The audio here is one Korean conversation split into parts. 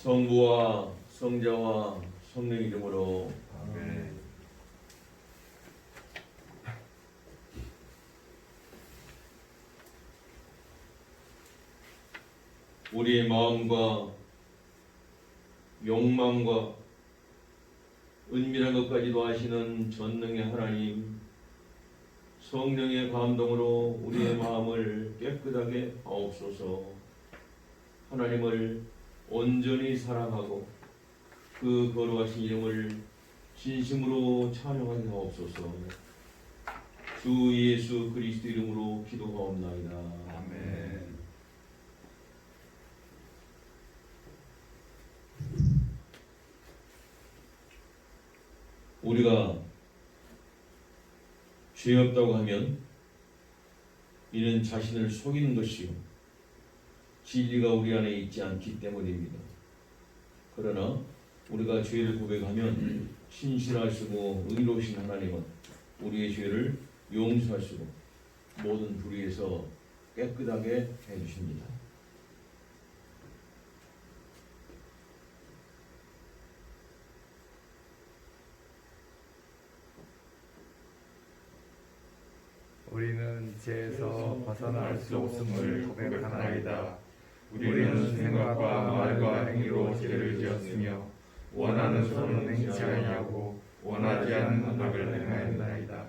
성부와 성자와 성령 이름으로 아멘. 우리의 마음과 욕망과 은밀한 것까지도 아시는 전능의 하나님, 성령의 감동으로 우리의 마음을 깨끗하게 하옵소서. 하나님을 온전히 사랑하고 그 거룩하신 이름을 진심으로 찬양하게 하옵소서. 주 예수 그리스도 이름으로 기도하옵나이다. 아멘. 우리가 죄 없다고 하면 이는 자신을 속이는 것이요 진리가 우리 안에 있지 않기 때문입니다. 그러나 우리가 죄를 고백하면 신실하시고 의로우신 하나님은 우리의 죄를 용서하시고 모든 불의에서 깨끗하게 해주십니다. 우리는 죄에서 벗어날 수 없음을 고백하나이다. 우리는 생각과 말과 행위로 죄를 지었으며 원하는 선은 행치 아니하고 원하지 않는 악을 행하였나이다.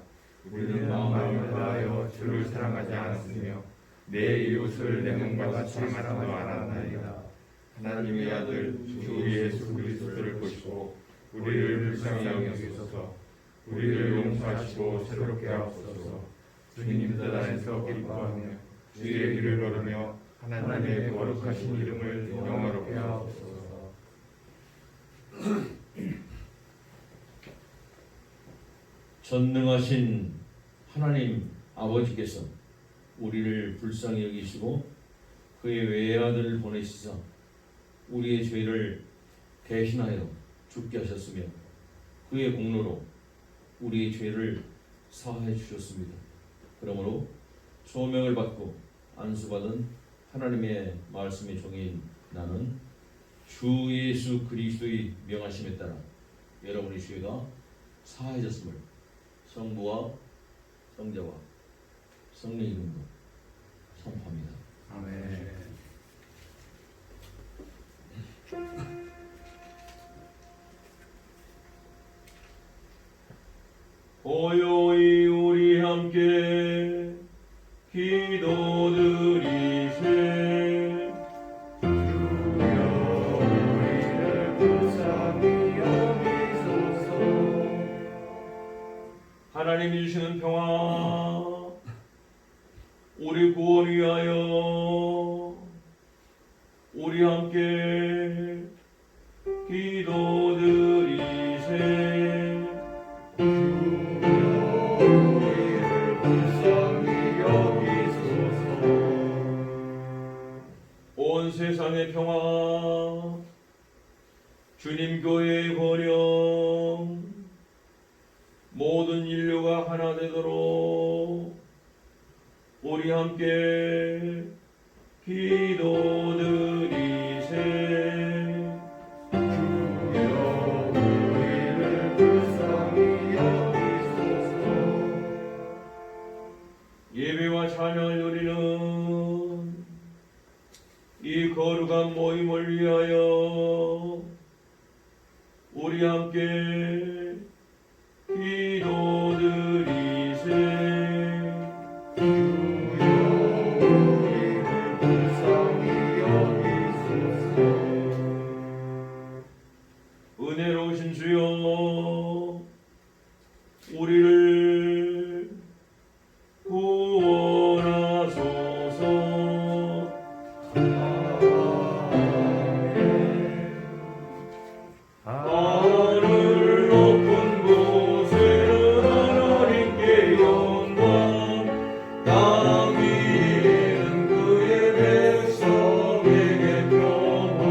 우리는 마음을 다하여 주를 사랑하지 않았으며 내 이웃을 내 몸과 같이 사랑하지 않았나이다. 하나님의 아들 주 예수 그리스도를 보시고 우리를 불쌍히 여기소서. 우리를 용서하시고 새롭게 하옵소서. 주님 뜻 안에서 기뻐하며 주의 길을 걸으며 하나님의 거룩하신 이름을 영화롭게 하옵소서. 전능하신 하나님 아버지께서 우리를 불쌍히 여기시고 그의 외아들을 보내시사 우리의 죄를 대신하여 죽게 하셨으며 그의 공로로 우리의 죄를 사하여 주셨습니다. 그러므로 소명을 받고 안수받은 하나님의 말씀의 종인 나는 주 예수 그리스도의 명하심에 따라 여러분의 죄가 사해졌음을 성부와 성자와 성령 이름으로 선포합니다. 아멘. 고요히 우리 함께 기도드리세. 주여 우리를 불쌍히 여기소서. 하나님이 주시는 평화 우리 구원 위하여 우리 함께 기도드리세. 온 세상의 평화, 주님 교회의 번영, 모든 인류가 하나 되도록 우리 함께 기도드리세. 주여 우리를 불쌍히 여기소서. 예배와 찬양을 누리는 이 거룩한 모임을 위하여 우리 함께 기도드리세. 주여 우리를 불쌍히 여기소서. 은혜로우신 주여 우리를 구원하소서. 하늘 높은 곳에는 하나님께 영광, 땅 위에는 그의 백성에게 평화.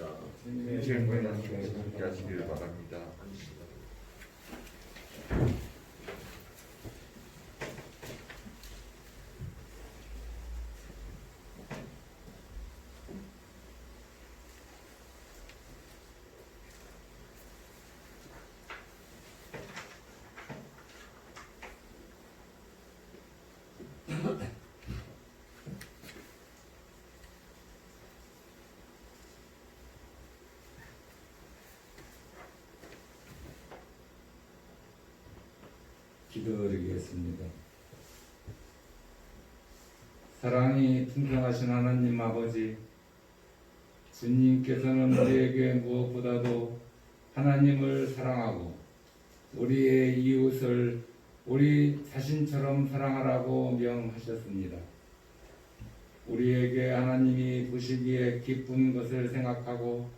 바랍니다. 주님의 말씀에 함께 하시길 바랍니다. 기도드리겠습니다. 사랑이 풍성하신 하나님 아버지, 주님께서는 우리에게 무엇보다도 하나님을 사랑하고 우리의 이웃을 우리 자신처럼 사랑하라고 명하셨습니다. 우리에게 하나님이 보시기에 기쁜 것을 생각하고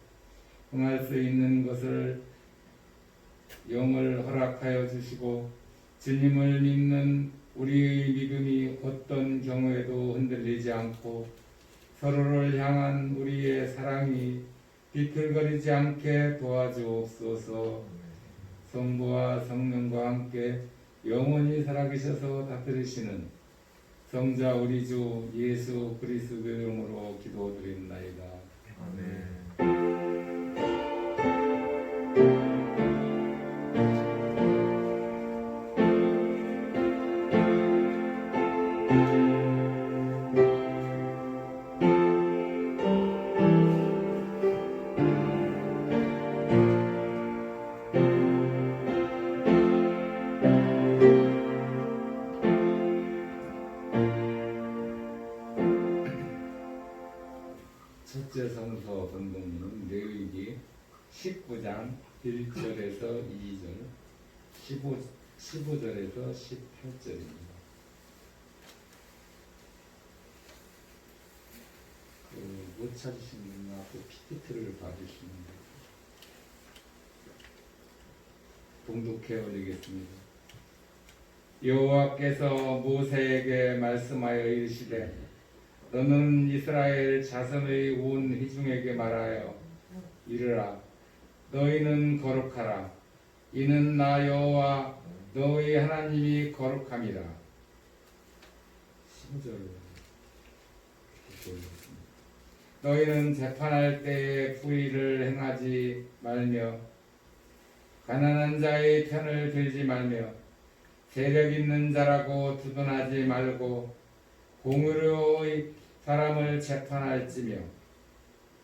행할 수 있는 것을 영을 허락하여 주시고 주님을 믿는 우리의 믿음이 어떤 경우에도 흔들리지 않고 서로를 향한 우리의 사랑이 비틀거리지 않게 도와주옵소서. 성부와 성령과 함께 영원히 살아계셔서 다스리시는 성자 우리 주 예수 그리스도 이름으로 기도드립나이다. 아멘. 첫째 성서 본문은 레위기 19장 1절에서 2절, 15절에서 18절입니다. 못 찾으신 분은 앞에 PPT를 봐주시면 봉독해 올리겠습니다. 여호와께서 모세에게 말씀하여 이르시되 너는 이스라엘 자손의 온 회중에게 말하여 이르라. 너희는 거룩하라. 이는 나 여호와 너희 하나님이 거룩함이라. 15절 너희는 재판할 때에 불의를 행하지 말며 가난한 자의 편을 들지 말며 세력 있는 자라고 두둔하지 말고 공의로의 사람을 재판할지며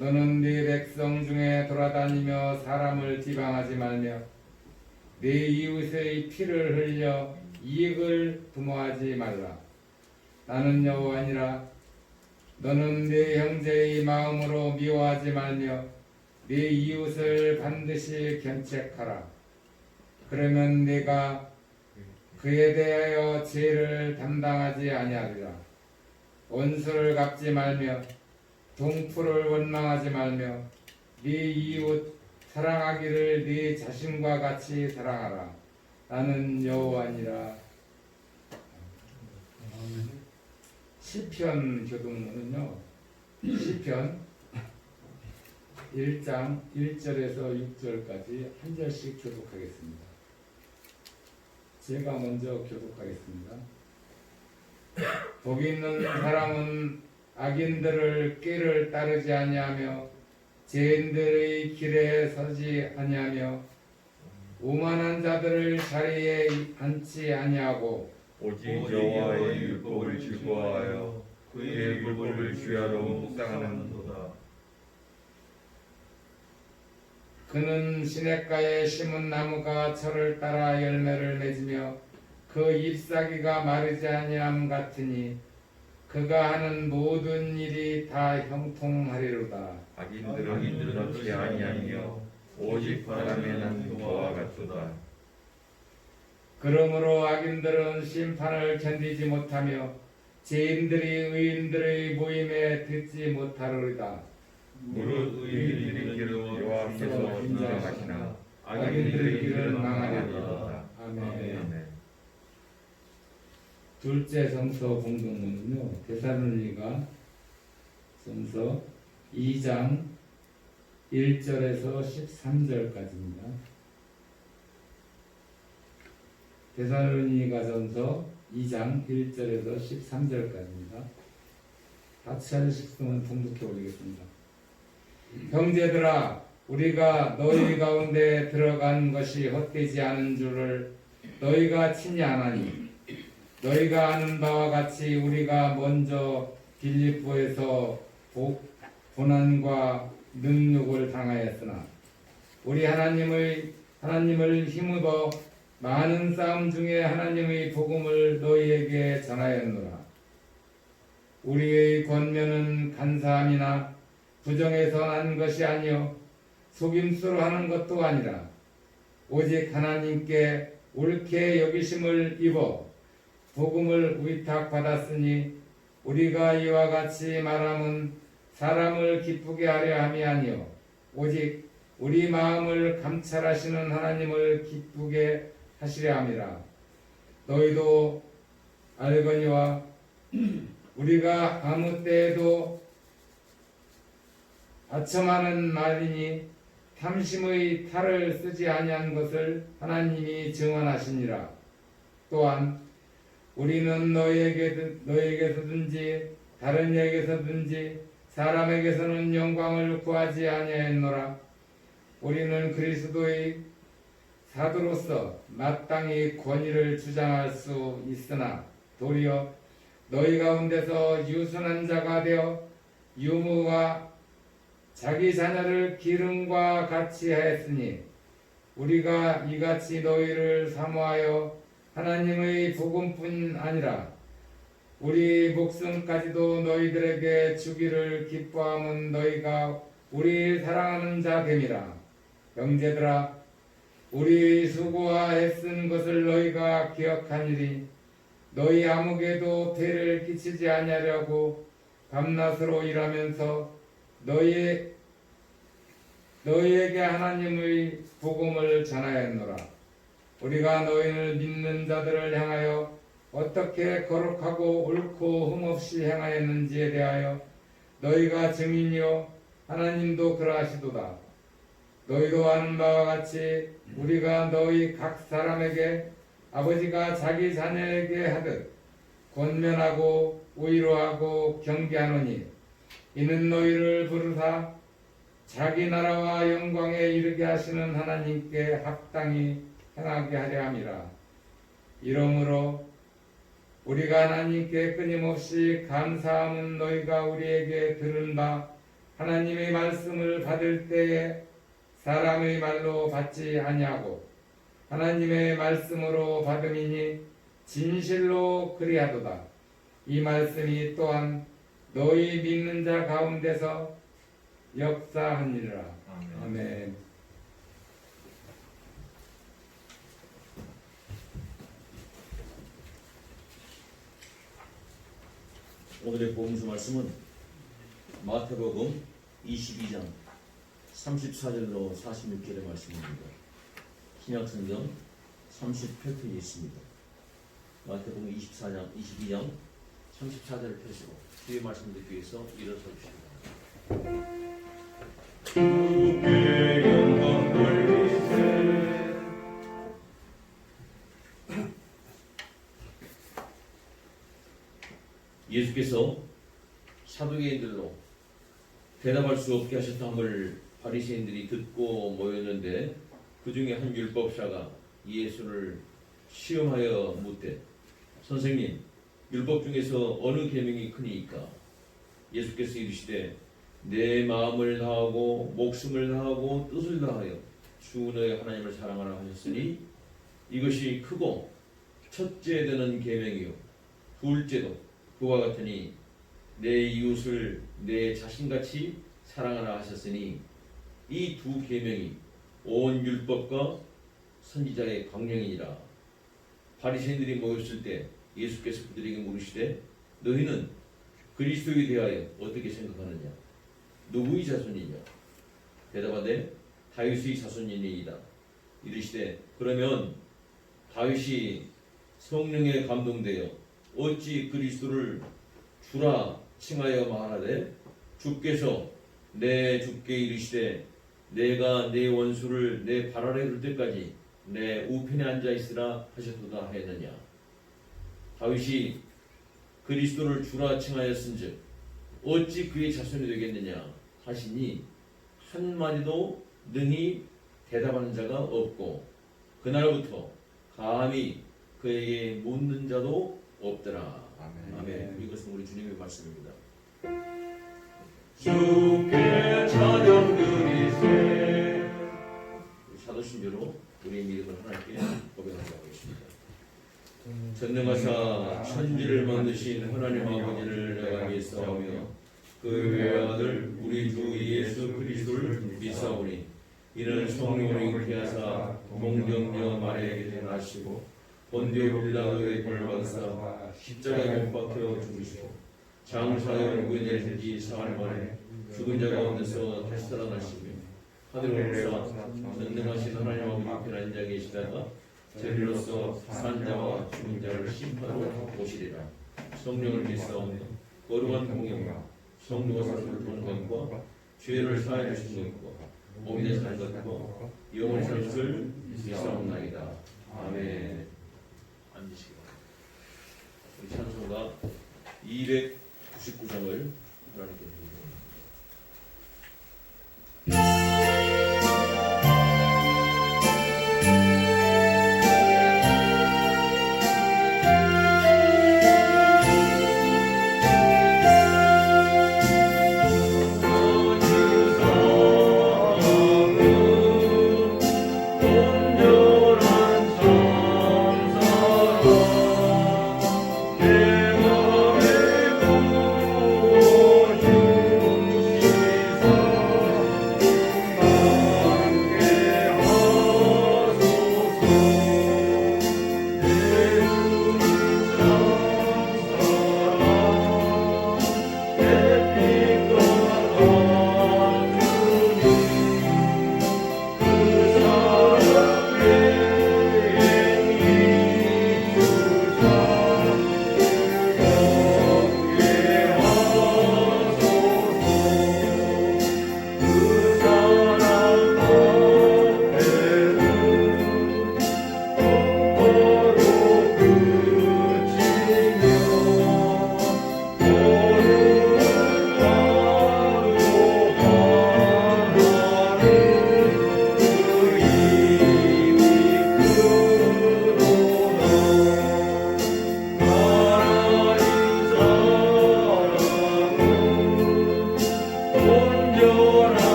너는 네 백성 중에 돌아다니며 사람을 비방하지 말며 네 이웃의 피를 흘려 이익을 도모하지 말라. 나는 여호와니라. 너는 네 형제의 마음으로 미워하지 말며 네 이웃을 반드시 견책하라. 그러면 네가 그에 대하여 죄를 담당하지 아니하리라. 원수를 갚지 말며 동풀을 원망하지 말며 네 이웃 사랑하기를 네 자신과 같이 사랑하라. 나는 여호와니라. 시편 교독문은요, 시편 1장 1절에서 6절까지 한 절씩 교독하겠습니다. 제가 먼저 교독하겠습니다. 복 있는 사람은 악인들을 꾀를 따르지 아니하며 죄인들의 길에 서지 아니하며 오만한 자들을 자리에 앉지 아니하고 오직 여호와의 율법을 즐거워하여 그의 율법을 주야로 묵상하는도다. 그는 시냇가에 심은 나무가 철을 따라 열매를 맺으며 그 잎사귀가 마르지 아니함 같으니 그가 하는 모든 일이 다 형통하리로다. 악인들은 그렇지 아니하며 오직 바람에 난 도와 같도다. 그러므로 악인들은 심판을 견디지 못하며 죄인들이 의인들의 모임에 듣지 못하리로다. 무릇 의인들의 길은 여호와께서 인정하시나 악인들의 길은 망하리로다. 아멘. 아멘. 둘째 성서 공동문은요, 데살로니가 전서 2장 1절에서 13절까지입니다. 데살로니가전서 2장 1절에서 13절까지입니다. 같이 하셨으면 통독해 올리겠습니다. 형제들아, 우리가 너희 가운데 들어간 것이 헛되지 않은 줄을 너희가 친히 아나니, 너희가 아는 바와 같이 우리가 먼저 빌립보에서 고난과 능욕을 당하였으나 우리 하나님을 힘입어 많은 싸움 중에 하나님의 복음을 너희에게 전하였노라. 우리의 권면은 간사함이나 부정에서 난 것이 아니요 속임수로 하는 것도 아니라 오직 하나님께 옳게 여기심을 입어 복음을 위탁받았으니 우리가 이와 같이 말함은 사람을 기쁘게 하려 함이 아니요 오직 우리 마음을 감찰하시는 하나님을 기쁘게 하시려 함이라. 너희도 알거니와 우리가 아무 때에도 아첨하는 말이니 탐심의 탈을 쓰지 아니한 것을 하나님이 증언하시니라. 또한 우리는 너희에게서든지 다른 에게서든지 사람에게서는 영광을 구하지 아니하였노라. 우리는 그리스도의 사도로서 마땅히 권위를 주장할 수 있으나 도리어 너희 가운데서 유순한 자가 되어 유무와 자기 자녀를 기름과 같이 하였으니 우리가 이같이 너희를 사모하여 하나님의 복음뿐 아니라 우리 목숨까지도 너희들에게 주기를 기뻐함은 너희가 우리 사랑하는 자 됨이라. 형제들아, 우리 수고와 애쓴 것을 너희가 기억하니리 너희 아무개도 죄를 끼치지 아니하려고 밤낮으로 일하면서 너희에게 하나님의 복음을 전하였노라. 우리가 너희를 믿는 자들을 향하여 어떻게 거룩하고 옳고 흠없이 행하였는지에 대하여 너희가 증인이요 하나님도 그러하시도다. 너희도 아는 바와 같이 우리가 너희 각 사람에게 아버지가 자기 자녀에게 하듯 권면하고 위로하고 경계하노니 이는 너희를 부르사 자기 나라와 영광에 이르게 하시는 하나님께 합당히 행하게 하려 함이라. 이러므로 우리가 하나님께 끊임없이 감사함은 너희가 우리에게 들은 바 하나님의 말씀을 받을 때에 사람의 말로 받지 아니하고 하나님의 말씀으로 받음이니 진실로 그리하도다. 이 말씀이 또한 너희 믿는 자 가운데서 역사하니라. 아멘. 오늘의 복음서 말씀은 마태복음 22장 34절로 46절의 말씀입니다. 신약성경 38편이 있습니다. 마태복음 22장 34절을 펴시고 주의 말씀 듣기 위해서 일어서 주시기 주께 영광 돌리세. 예수께서 사두개인들로 대답할 수 없게 하셨다함을 바리새인들이 듣고 모였는데 그 중에 한 율법사가 예수를 시험하여 묻되 선생님, 율법 중에서 어느 계명이 크니이까? 예수께서 이르시되 내 마음을 다하고 목숨을 다하고 뜻을 다하여 주 너의 하나님을 사랑하라 하셨으니 이것이 크고 첫째 되는 계명이요 둘째도 그와 같으니 내 이웃을 내 자신같이 사랑하라 하셨으니 이 두 계명이 온 율법과 선지자의 강령이니라. 바리새인들이 모였을 때 예수께서 그들에게 물으시되 너희는 그리스도에 대하여 어떻게 생각하느냐? 누구의 자손이냐? 대답하되 다윗의 자손이니이다. 이르시되 그러면 다윗이 성령에 감동되어 어찌 그리스도를 주라 칭하여 말하되 주께서 내 주께 이르시되 내가 내 원수를 내 발 아래 둘 때까지 내 우편에 앉아 있으라 하셨도다 하였느냐. 다윗이 그리스도를 주라 칭하였은즉 어찌 그의 자손이 되겠느냐 하시니 한마디도 능히 대답하는 자가 없고 그날부터 감히 그에게 묻는 자도 없더라. 아멘. 이것은 우리 주님의 말씀입니다. 주께 찬양 드리세. 사도신조로 우리의 믿음을 하나님께 고백하도록 하겠습니다. 전능하사 천지를 만드신 하나님 아버지를 내가 믿사오며 그 외아들 우리 주 예수 그리스도를 믿사오니 이는 성령으로 잉태하사 동정녀 마리아에게 나시고 본디오 빌라도에게 벌 받으사 십자가에 못 박혀 죽으시고 장사의 구원의 지 사흘 만에 죽은 자 가운데서 다시 살아나시며 하늘을 오르사 전능하신 하나님 아버지 앞에 앉아 계시다가 저리로서 산자와 죽은 자를 심판하러 오시리라. 성령을 믿사오며 거룩한 공예와 성도가 사실 동건과 죄를 사하여 주신 것과 몸에 사는 것과 영원히 사는 것을 믿사옵나이다. 아멘. 앉으시기 바랍니다. 우리 찬송가 299장을 하나님께 드립니다.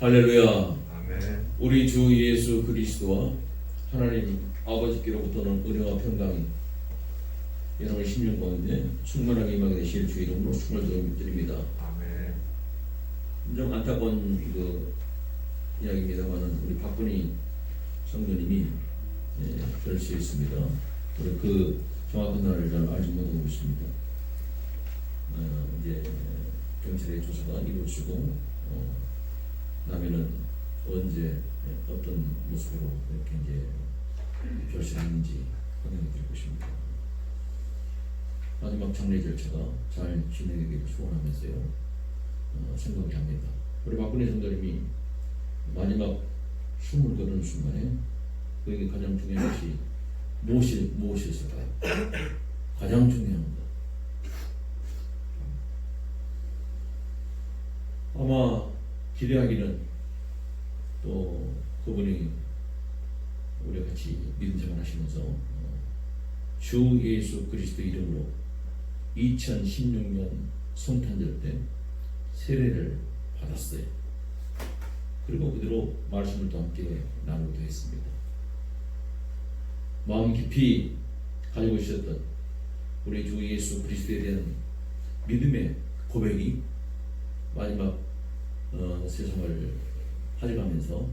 할렐루야. 아멘. 우리 주 예수 그리스도와 하나님 아버지께로부터는 은혜와 평강이 여러분의 심령 가운데 충만하게 임하게 되실 주 이름으로 축원을 드립니다. 아멘. 좀 안타까운 그 이야기입니다만은 우리 박근희 성도님이 결실했습니다. 우리 그 정확한 날을 잘 알지 못하고 있습니다. 이제 경찰의 조사가 이루어지고 다음에는 언제 어떤 모습으로 이렇게 이제 결실했는지 확인해 드릴 것입니다. 마지막 장례 절차가 잘 진행되기를 소원하면서요 생각을 합니다. 우리 박근혜 성도님이 마지막 숨을 거두는 순간에 그에게 가장 중요한 것이 무엇이었을까요? 가장 중요한 것. 아마 기대하기는 또 그분이 우리가 같이 믿음 생활하시면서 주 예수 그리스도 이름으로 2016년 성탄절 때 세례를 받았어요. 그리고 그대로 말씀을 또 함께 나누기도 했습니다. 마음 깊이 가지고 있었던 우리 주 예수 그리스도에 대한 믿음의 고백이 마지막 세상을 가져가면서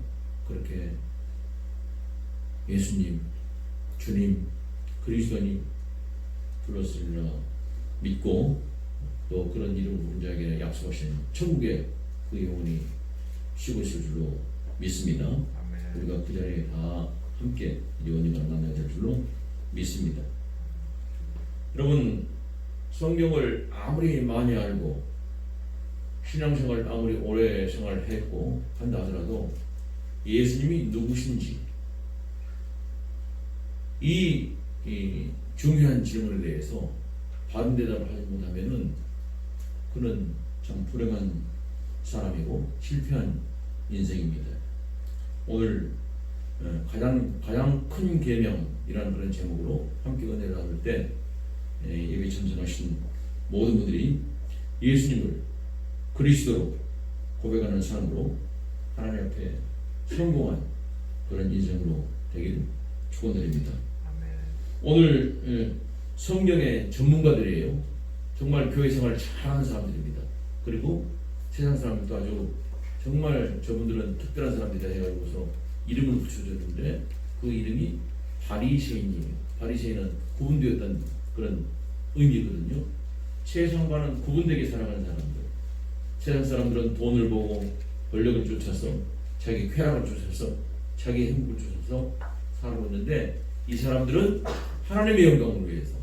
그렇게 예수님, 주님, 그리스도님 불렀으리라 믿고 또 그런 이름을 부른 자에게 약속하신 천국에 그 영혼이 쉬고 있을 줄로 믿습니다. 아멘. 우리가 그 자리에 다 함께 영원히 만나야 될 줄로 믿습니다. 여러분, 성경을 아무리 많이 알고 신앙생활을 아무리 오래 생활했고 한다 하더라도 예수님이 누구신지 이 중요한 질문에 대해서 바른 대답을 하지 못하면은 그는 참 불행한 사람이고 실패한 인생입니다. 오늘 가장 큰 계명이라는 그런 제목으로 함께 은혜를 나눌 때 예배 참석하신 모든 분들이 예수님을 그리스도로 고백하는 사람으로 하나님 앞에 성공한 그런 인생으로 되기를 축원드립니다. 오늘 성경의 전문가들이에요. 정말 교회 생활 잘하는 사람들입니다. 그리고 세상 사람들도 아주 정말 저분들은 특별한 사람들이다 해가지고서 이름을 붙여줬는데 그 이름이 바리새인이에요. 바리새인은 구분되었다는 그런 의미거든요. 세상과는 구분되게 살아가는 사람들. 세상 사람들은 돈을 보고 권력을 쫓아서 자기 쾌락을 쫓아서 자기 행복을 쫓아서 살고 있는데 이 사람들은 하나님의 영광을 위해서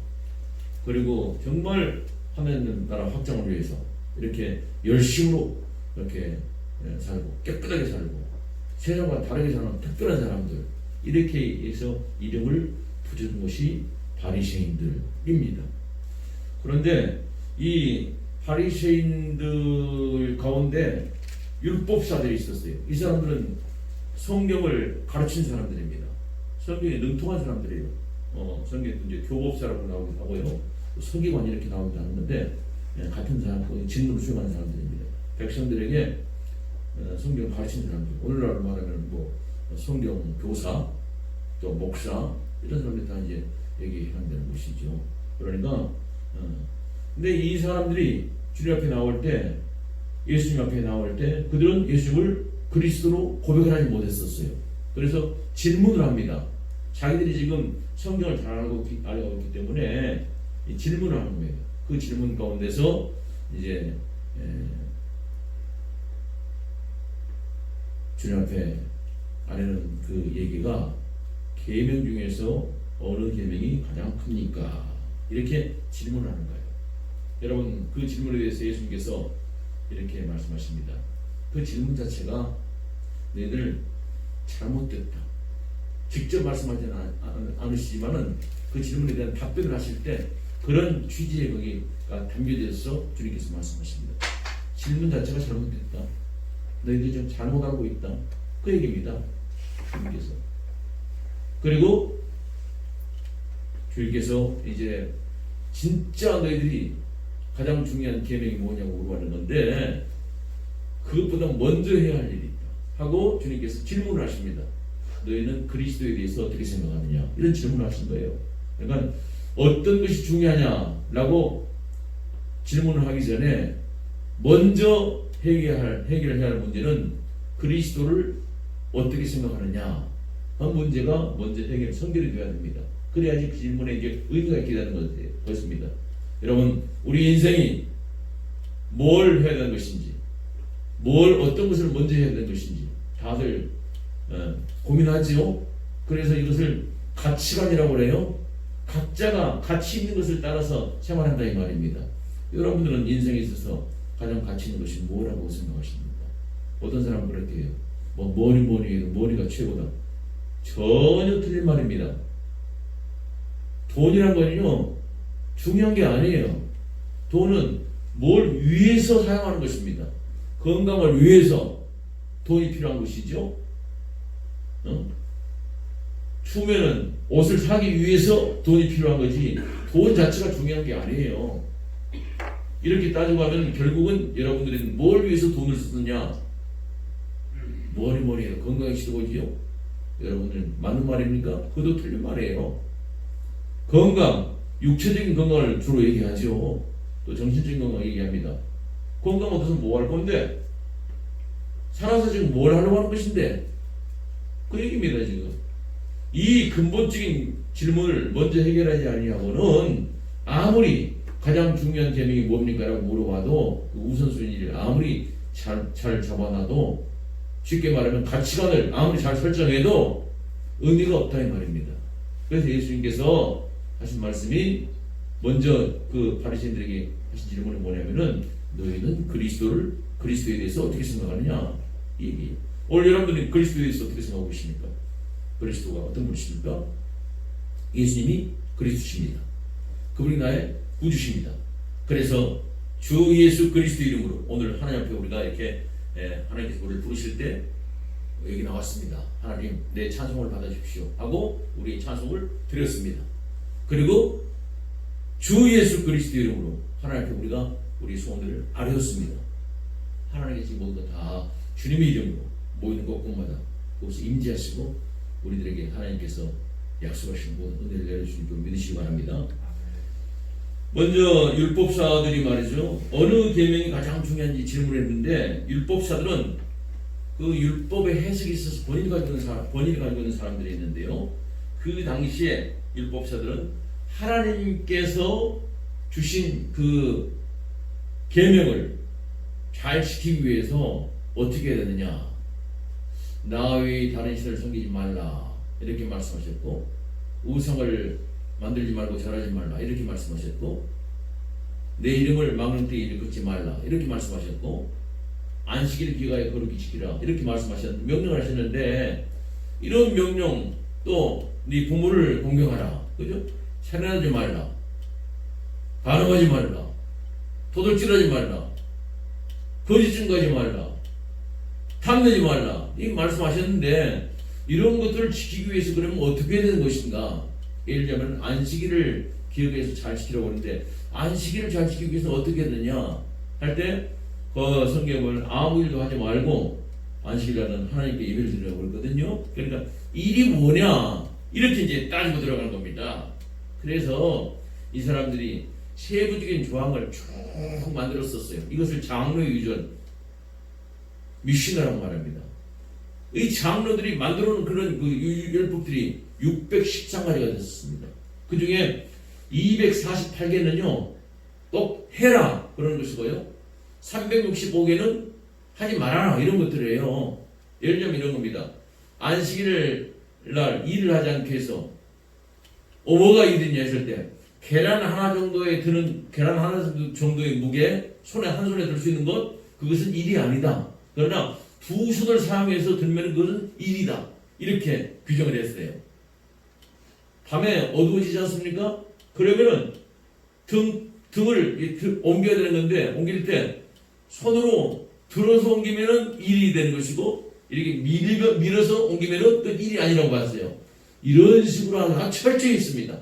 그리고 정말 하나님 나라 확장을 위해서 이렇게 열심으로 이렇게 살고 깨끗하게 살고 세상과 다르게 사는 특별한 사람들 이렇게 해서 이름을 붙여준 것이 바리새인들입니다. 그런데 이 바리새인들 가운데 율법사들이 있었어요. 이 사람들은 성경을 가르친 사람들입니다. 성경에 능통한 사람들이에요. 성경에 이제 교법사라고 나오기도 하고요. 서기관 이렇게 나오기도 하는데 같은 사람, 직무를 수행하는 사람들입니다. 백성들에게 성경을 가르친 사람들. 오늘날 말하면 뭐 성경 교사, 또 목사 이런 사람들이 다 이제 여기 해당되는 것이죠. 그러니까 근데 이 사람들이 주님 앞에 나올 때 예수님 앞에 나올 때 그들은 예수님을 그리스도로 고백을 하지 못했었어요. 그래서 질문을 합니다. 자기들이 지금 성경을 잘 알고 있기 때문에 질문을 하는 거예요. 그 질문 가운데서 이제 주님 앞에 아내는 그 얘기가 계명 중에서 어느 계명이 가장 큽니까? 이렇게 질문을 하는 거예요. 여러분 그 질문에 대해서 예수님께서 이렇게 말씀하십니다. 그 질문 자체가 너희들 잘못됐다. 직접 말씀하지는 않으시지만은 그 질문에 대한 답변을 하실 때 그런 취지의 거기가 담겨져서 주님께서 말씀하십니다. 질문 자체가 잘못됐다. 너희들이 좀 잘못 알고 있다. 그 얘기입니다. 주님께서. 그리고 주님께서 이제 진짜 너희들이 가장 중요한 계명이 뭐냐고 물어보는 건데 그것보다 먼저 해야 할 일이 있다 하고 주님께서 질문을 하십니다. 너희는 그리스도에 대해서 어떻게 생각하느냐 이런 질문을 하신 거예요. 그러니까 어떤 것이 중요하냐라고 질문을 하기 전에 먼저 해결해야 할 문제는 그리스도를 어떻게 생각하느냐 한 문제가 먼저 선결이 되어야 됩니다. 그래야지 그 질문에 이제 의미가 있게 되는 것입니다. 여러분 우리 인생이 뭘 해야 되는 것인지 어떤 것을 먼저 해야 되는 것인지 다들 고민하지요. 그래서 이것을 가치관이라고 그래요. 각자가 가치 있는 것을 따라서 생활한다 이 말입니다. 여러분들은 인생에 있어서 가장 가치 있는 것이 뭐라고 생각하십니까? 어떤 사람은 그렇게 해요. 뭐 뭐니 해도 머리가 최고다. 전혀 틀린 말입니다. 돈이란 거는요 중요한 게 아니에요. 돈은 뭘 위해서 사용하는 것입니다. 건강을 위해서 돈이 필요한 것이죠. 추우면은 옷을 사기 위해서 돈이 필요한 거지 돈 자체가 중요한 게 아니에요. 이렇게 따지고 하면 결국은 여러분들은 뭘 위해서 돈을 쓰느냐 뭐니 건강이 최고지요. 여러분들 맞는 말입니까? 그것도 틀린 말이에요. 건강, 육체적인 건강을 주로 얘기하죠. 또 정신적인 건강 얘기합니다. 건강 없어서 뭐 할 건데? 살아서 지금 뭘 하려고 하는 것인데? 그 얘기입니다 지금. 이 근본적인 질문을 먼저 해결하지 아니하고는 아무리 가장 중요한 계명이 뭡니까? 라고 물어봐도 그 우선순위를 아무리 잘 잡아놔도 쉽게 말하면 가치관을 아무리 잘 설정해도 의미가 없다 이 말입니다. 그래서 예수님께서 하신 말씀이 먼저 그 바리새인들에게 하신 질문이 뭐냐면은 너희는 그리스도에 대해서 어떻게 생각하느냐 이 얘기. 오늘 여러분들이 그리스도에 대해서 어떻게 생각하고 계십니까? 그리스도가 어떤 분이십니까? 예수님이 그리스도십니다. 그분이 나의 구주십니다. 그래서 주 예수 그리스도 이름으로 오늘 하나님 앞에 우리가 이렇게 하나님께서 우리를 부르실 때 여기 나왔습니다. 하나님 내 찬송을 받아주십시오 하고 우리 찬송을 드렸습니다. 그리고 주 예수 그리스도 이름으로 하나님 앞에 우리가 우리 소원들을 아뢰었습니다. 하나님께서 모두 다 주님의 이름으로 모이는 곳곳마다 그것을 임재하시고 우리들에게 하나님께서 약속하신 모든 은혜를 내려주실 줄 믿으시기 바랍니다. 먼저 율법사들이 말이죠. 어느 계명이 가장 중요한지 질문했는데 율법사들은 그 율법의 해석이 있어서 본인이 가지고 있는 사람들이 있는데요. 그 당시에 율법사들은 하나님께서 주신 그 계명을 잘 지키기 위해서 어떻게 해야 되느냐. 나 외에 다른 신을 섬기지 말라 이렇게 말씀하셨고, 우상을 만들지 말고 절하지 말라 이렇게 말씀하셨고, 내 이름을 막는 때에 일컫지 말라 이렇게 말씀하셨고, 안식일을 기가에 거룩히 지키라 이렇게 명령을 하셨는데, 이런 명령 또 네 부모를 공경하라, 그죠? 살인하지 말라, 간음하지 말라, 도둑질하지 말라, 거짓 증거하지 말라, 탐내지 말라 이 말씀하셨는데, 이런 것들을 지키기 위해서 그러면 어떻게 해야 되는 것인가? 예를 들면 안식일을 기억해서 잘 지키라고 하는데, 안식일을 잘 지키기 위해서 어떻게 해야 되냐 할 때 그 성경을 아무 일도 하지 말고 안식일날은 하나님께 예배를 드리라고 그랬거든요. 그러니까 일이 뭐냐 이렇게 이제 따지고 들어가는 겁니다. 그래서 이 사람들이 세부적인 조항을 쭉 만들었었어요. 이것을 장로의 유전 미시나라고 말합니다. 이 장로들이 만들어 놓은 그런 그 율법들이 613가지가 됐습니다. 그 중에 248개는요 꼭 해라 그런 것이고요, 365개는 하지 말아라 이런 것들이에요. 예를 들면 이런 겁니다. 안식일 날 일을 하지 않게 해서 뭐가 일이냐 했을 때, 계란 하나 정도의 무게 손에 한 손에 들 수 있는 것, 그것은 일이 아니다. 그러나 두 손을 사용해서 들면 그것은 일이다 이렇게 규정을 했어요. 밤에 어두워지지 않습니까? 그러면은 등을 옮겨야 되는 건데, 옮길 때 손으로 들어서 옮기면은 일이 되는 것이고, 이렇게 밀어서 옮기면은 또 일이 아니라고 봤어요. 이런 식으로 아주 철저히 있습니다.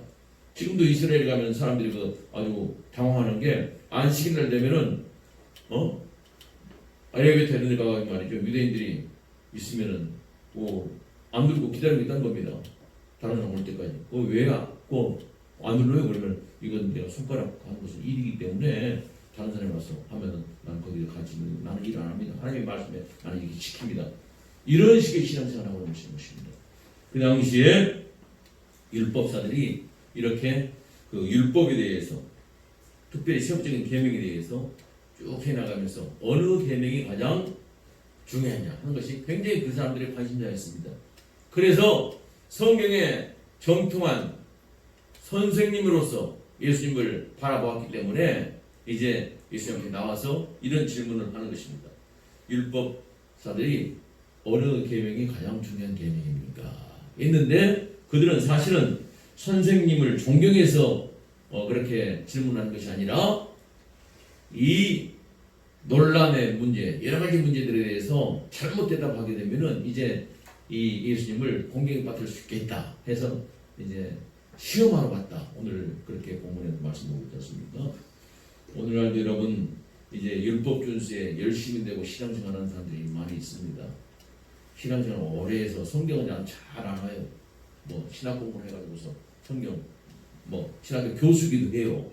지금도 이스라엘 가면 사람들이 아주 당황하는 게, 안식일날 되면은 엘리베이터 이런 데 가면 말이죠, 유대인들이 있으면은 안 들고 기다리고 있다는 겁니다. 다른 사람 올 때까지. 왜야? 안 눌러요? 그러면 이건 내가 손가락 하는 것은 일이기 때문에 다른 사람이 와서 하면은 나는 거기를 같이, 나는 일 안 합니다. 하나님의 말씀에 나는 이렇게 지킵니다. 이런 식의 신앙생활을 하고 계신 것입니다. 그 당시에 율법사들이 이렇게 그 율법에 대해서, 특별히 세법적인 계명에 대해서 쭉 해나가면서 어느 계명이 가장 중요하냐 하는 것이 굉장히 그 사람들의 관심사였습니다. 그래서 성경에 정통한 선생님으로서 예수님을 바라보았기 때문에 이제 예수님께 나와서 이런 질문을 하는 것입니다. 율법사들이 어느 계명이 가장 중요한 계명입니까? 했는데 그들은 사실은 선생님을 존경해서 그렇게 질문하는 것이 아니라, 이 논란의 문제, 여러 가지 문제들에 대해서 잘못 대답하게 되면은 이제 이 예수님을 공경에 받을 수 있겠다 해서 이제 시험하러 갔다. 오늘 그렇게 본문에서 말씀하고 있지 않습니까? 오늘날도 여러분 이제 율법 준수에 열심히 되고 신앙생활하는 사람들이 많이 있습니다. 신앙생활 오래 해서 성경은 잘 알아요. 신학 공부를 해가지고서 성경 신학교 교수기도 해요.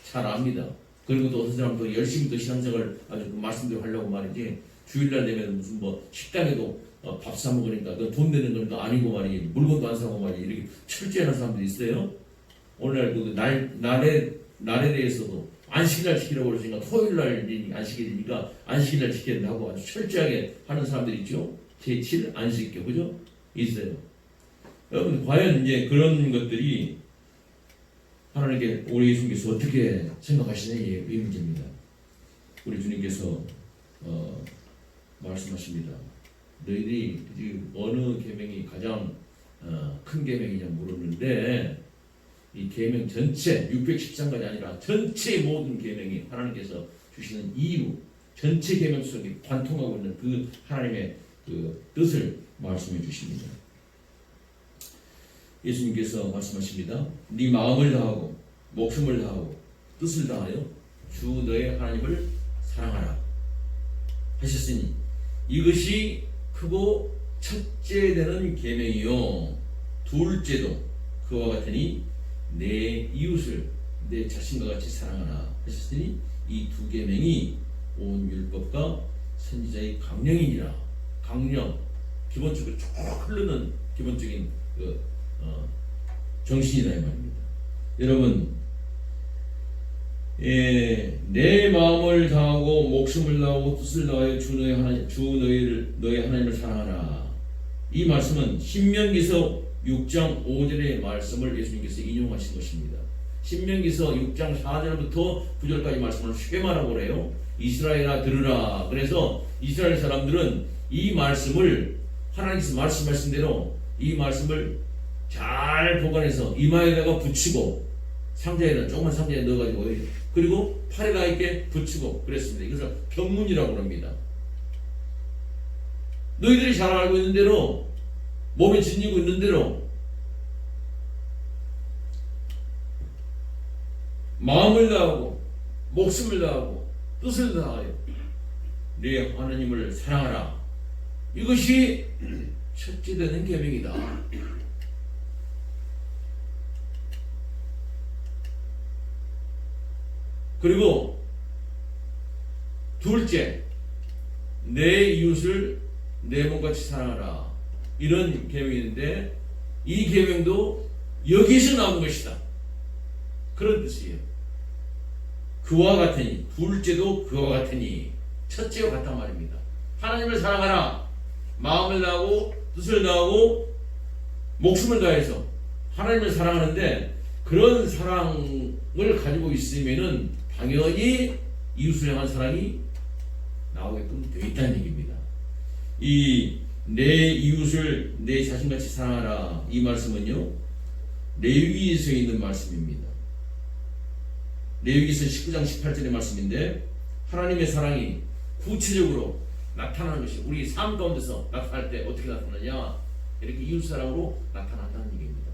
잘 압니다. 그리고 또 어떤 사람도 열심히 또 신앙생활 아주 그 말씀대로 하려고 말이지, 주일날 되면 무슨 식당에도 밥 사 먹으니까 돈 내는 거니까 아니고 말이지, 물건도 안 사고 말이지, 이렇게 철저히 하는 사람들이 있어요. 오늘날 그 날에 날에 대해서도 안식일날 지키라고 그러니까 토요일날 안식일이니까 안식일날 지켜야 된다고 아주 철저하게 하는 사람들 있죠. 제7 안식일, 그죠? 있어요. 여러분, 과연 이제 그런 것들이 하나님께 우리 예수님께서 어떻게 생각하시느냐의 문제입니다. 우리 주님께서 말씀하십니다. 너희들이 지금 어느 계명이 가장 큰 계명이냐 물었는데, 이 계명 전체 613가지 아니라 전체 모든 계명이 하나님께서 주시는 이유, 전체 계명 속에 관통하고 있는 그 하나님의 그 뜻을 말씀해 주십니다. 예수님께서 말씀하십니다. 네 마음을 다하고 목숨을 다하고 뜻을 다하여 주 너의 하나님을 사랑하라 하셨으니 이것이 크고 첫째 되는 계명이요 둘째도 그와 같으니 내 이웃을 내 자신과 같이 사랑하라 하셨으니 이 두 계명이 온 율법과 선지자의 강령이니라. 강령, 기본적으로 쭉 흐르는 기본적인 정신이다 이 말입니다. 여러분, 내 마음을 다하고 목숨을 다하고 뜻을 다하여 주 너의 하나님을 사랑하라. 이 말씀은 신명기서 6장 5절의 말씀을 예수님께서 인용하신 것입니다. 신명기서 6장 4절부터 9절까지 말씀을 쉽게 말하고 그래요. 이스라엘아 들으라. 그래서 이스라엘 사람들은 이 말씀을 하나님께서 말씀하신 대로 이 말씀을 잘 보관해서 이마에다가 붙이고 상자에다 조그만 상자에 넣어가지고 그리고 팔에다 이렇게 붙이고 그랬습니다. 그래서 경문이라고 합니다. 너희들이 잘 알고 있는 대로 몸에 지니고 있는 대로 마음을 다하고 목숨을 다하고 뜻을 다하여 네 하나님을 사랑하라. 이것이 첫째 되는 계명이다. 그리고 둘째, 내 이웃을 내 몸같이 사랑하라. 이런 계명인데 이 계명도 여기서 나온 것이다. 그런 뜻이에요. 그와 같으니, 둘째도 그와 같으니, 첫째와 같단 말입니다. 하나님을 사랑하라. 마음을 다하고 뜻을 다하고 목숨을 다해서 하나님을 사랑하는데 그런 사랑을 가지고 있으면은 당연히 이웃을 향한 사랑이 나오게끔 되어 있다는 얘기입니다. 이 내 이웃을 내 자신같이 사랑하라 이 말씀은요 레위기에서 있는 말씀입니다. 레위기서 19장 18절의 말씀인데 하나님의 사랑이 구체적으로 나타나는 것이 우리 삶 가운데서 나타날 때 어떻게 나타나냐 이렇게 이웃사랑으로 나타난다는 얘기입니다.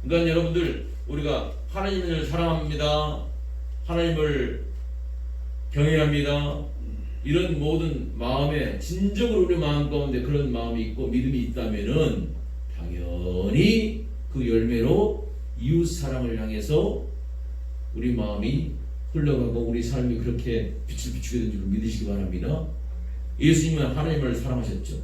그러니까 여러분들 우리가 하나님을 사랑합니다. 하나님을 경외합니다. 이런 모든 마음에 진정으로 우리 마음 가운데 그런 마음이 있고 믿음이 있다면은 당연히 그 열매로 이웃 사랑을 향해서 우리 마음이 흘러가고 우리 삶이 그렇게 빛을 비추게 된 줄 믿으시기 바랍니다. 예수님은 하나님을 사랑하셨죠.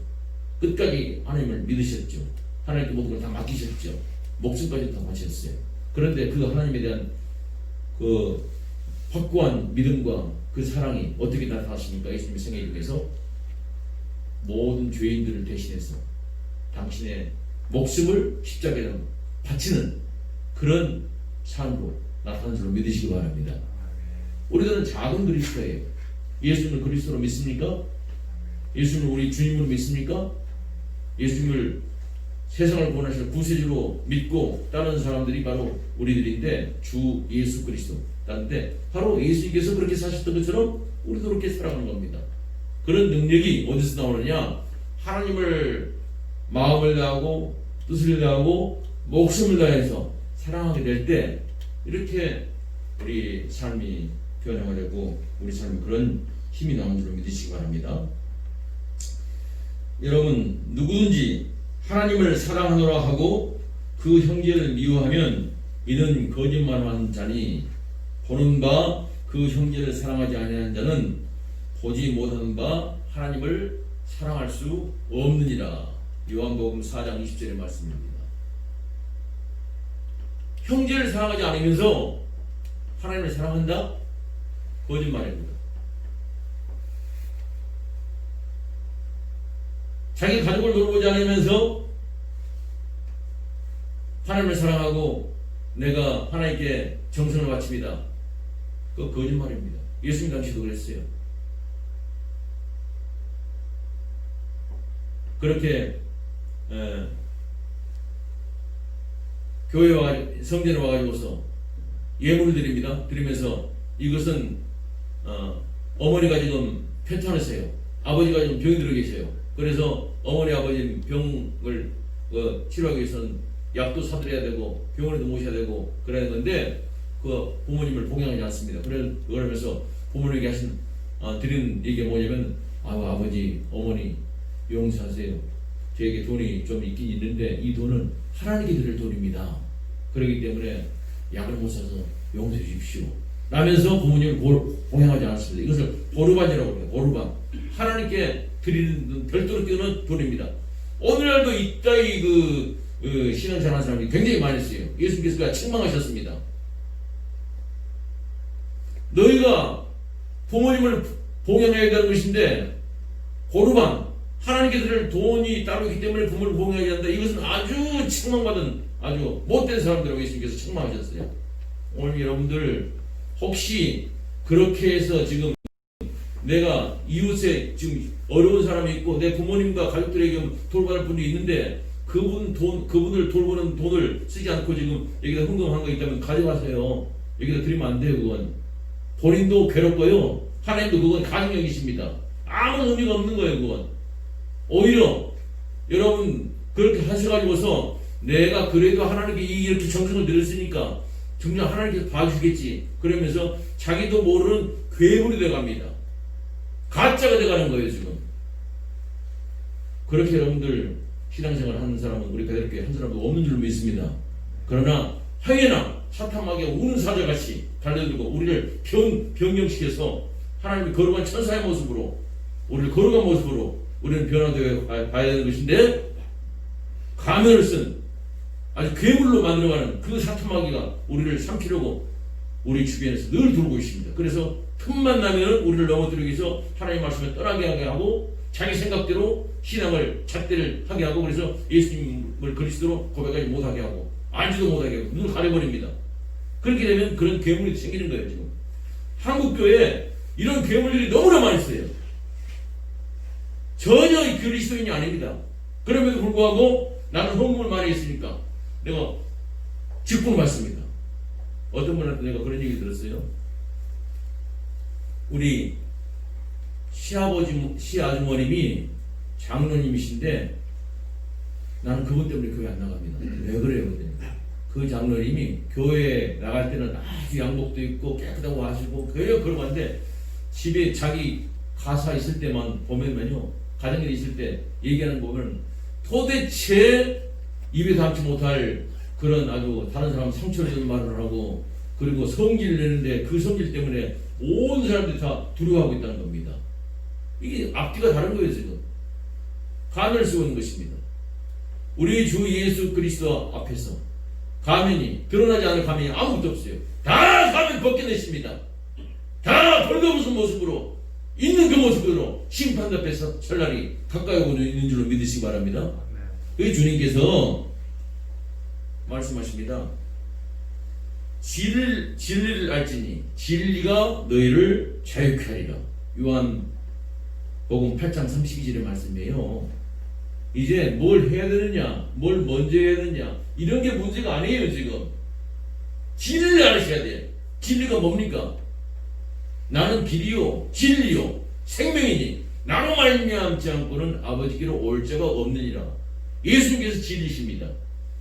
끝까지 하나님을 믿으셨죠. 하나님께 모든 걸 다 맡기셨죠. 목숨까지 다 바쳤어요. 그런데 그 하나님에 대한 그 확고한 믿음과 그 사랑이 어떻게 나타나십니까? 예수님의 생애 중에서 모든 죄인들을 대신해서 당신의 목숨을 십자가에 바치는 그런 삶으로 나타난 줄로 믿으시기 바랍니다. 우리들은 작은 그리스도예요. 예수님을 그리스도로 믿습니까? 예수님을 우리 주님으로 믿습니까? 예수님을 세상을 구원하실 구세주로 믿고 따르는 사람들이 바로 우리들인데 주 예수 그리스도 따르는데 바로 예수님께서 그렇게 사셨던 것처럼 우리도 그렇게 살아가는 겁니다. 그런 능력이 어디서 나오느냐? 하나님을 마음을 다하고 뜻을 다하고 목숨을 다해서 사랑하게 될 때 이렇게 우리 삶이 변화되고 우리 삶에 그런 힘이 나오는 줄 믿으시기 바랍니다. 여러분 누구든지 하나님을 사랑하노라 하고 그 형제를 미워하면 이는 거짓말하는 자니 보는 바 그 형제를 사랑하지 아니하는 자는 보지 못하는 바 하나님을 사랑할 수 없느니라. 요한복음 4장 20절의 말씀입니다. 형제를 사랑하지 않으면서 하나님을 사랑한다? 거짓말입니다. 자기 가족을 돌보지 않으면서 하나님을 사랑하고 내가 하나님께 정성을 바칩니다. 그거 거짓말입니다. 예수님 당시도 그랬어요. 그렇게 교회에 와가지고 성전에 와가지고서 예물을 드립니다. 드리면서 이것은 어머니가 지금 편찮으세요. 아버지가 지금 병이 들어 계세요. 그래서 어머니 아버지 병을 치료하기 위해서는 약도 사드려야 되고 병원에도 모셔야 되고 그래야 되는데 그 부모님을 봉양하지 않습니다. 그러면서 부모님에게 하신 드리는 얘기가 뭐냐면 아버지 어머니 용서하세요. 저에게 돈이 좀 있긴 있는데 이 돈은 하나님께 드릴 돈입니다. 그렇기 때문에 약을 못 사서 용서해 주십시오. 라면서 부모님을 봉양하지 않았습니다. 이것을 보르반이라고 해요. 보르반. 하나님께 드리는 별도로 띄우는 돈입니다. 오늘날도 이따위 신앙생활하는 사람이 굉장히 많이 있어요. 예수님께서 책망하셨습니다. 너희가 부모님을 봉양해야 되는 것인데 보르반 하나님께 드릴 돈이 따로 있기 때문에 부모를 봉양해야 한다. 이것은 아주 책망받은 아주 못된 사람들이라고 예수님께서 책망하셨어요. 오늘 여러분들 혹시 그렇게 해서 지금 내가 이웃에 지금 어려운 사람이 있고 내 부모님과 가족들에게 돌봐할 분이 있는데 그분을 돌보는 돈을 쓰지 않고 지금 여기다 헌금한 거 있다면 가져가세요. 여기다 드리면 안 돼요. 그건 본인도 괴롭고요. 하나님도 그건 가증력이십니다. 아무 의미가 없는 거예요. 그건 오히려 여러분 그렇게 하셔가지고서 내가 그래도 하나님께 이렇게 정성을 들였으니까 정말 하나님께서 봐주겠지 그러면서 자기도 모르는 괴물이 되어갑니다. 가짜가 되어가는 거예요. 지금 그렇게 여러분들 신앙생활 하는 사람은 우리 베드로교회 한 사람도 없는 줄 믿습니다. 그러나 행여나 사탄마귀가 우는 사자같이 달려들고 우리를 변경시켜서 하나님의 거룩한 천사의 모습으로 우리를 거룩한 모습으로 우리는 변화되어 봐야 되는 것인데 가면을 쓴 아주 괴물로 만들어가는 그 사탄마귀가 우리를 삼키려고 우리 주변에서 늘 돌고 있습니다. 그래서 틈만 나면 우리를 넘어뜨리기 위해서 하나님의 말씀을 떠나게 하게 하고 자기 생각대로 신앙을 잣대를 하게 하고 그래서 예수님을 그리스도로 고백하지 못하게 하고 알지도 못하게 하고 눈을 가려버립니다. 그렇게 되면 그런 괴물이 생기는 거예요. 지금 한국교회에 이런 괴물들이 너무나 많이 있어요. 전혀 그리스도인이 아닙니다. 그럼에도 불구하고 나는 헌금을 많이 했으니까 내가 직분을 받습니다. 어떤 분한테 내가 그런 얘기 들었어요. 우리 시아주머님이 장로님이신데 나는 그분 때문에 교회 안 나갑니다. 왜 그래요? 그 장로님이 교회에 나갈 때는 아주 양복도 입고 깨끗하고 하시고 그러고 하는데 집에 자기 가사 있을 때만 보면요 가정일이 있을 때 얘기하는 거 보면 도대체 입에 담지 못할 그런 아주 다른 사람 상처를 주는 말을 하고 그리고 성질을 내는데 그 성질 때문에 온 사람들이 다 두려워하고 있다는 겁니다. 이게 앞뒤가 다른 거예요. 지금 가면을 쓰고 있는 것입니다. 우리 주 예수 그리스도 앞에서 가면이 드러나지 않을 가면이 아무것도 없어요. 다 가면 벗겨냈습니다. 다 벌거벗은 모습으로 있는 그 모습으로 심판 앞에서 설날이 가까이 오고 있는 줄로 믿으시기 바랍니다. 그 주님께서 말씀하십니다. 진리를 알지니 진리가 너희를 자유케 하리라. 요한복음 8장 32절의 말씀이에요. 이제 뭘 해야 되느냐, 뭘 먼저 해야 되느냐 이런 게 문제가 아니에요. 지금 진리를 알으셔야 돼. 진리가 뭡니까? 나는 길이요 진리요 생명이니 나로 말미암지 않고는 아버지께로 올 자가 없느니라. 예수님께서 진리십니다.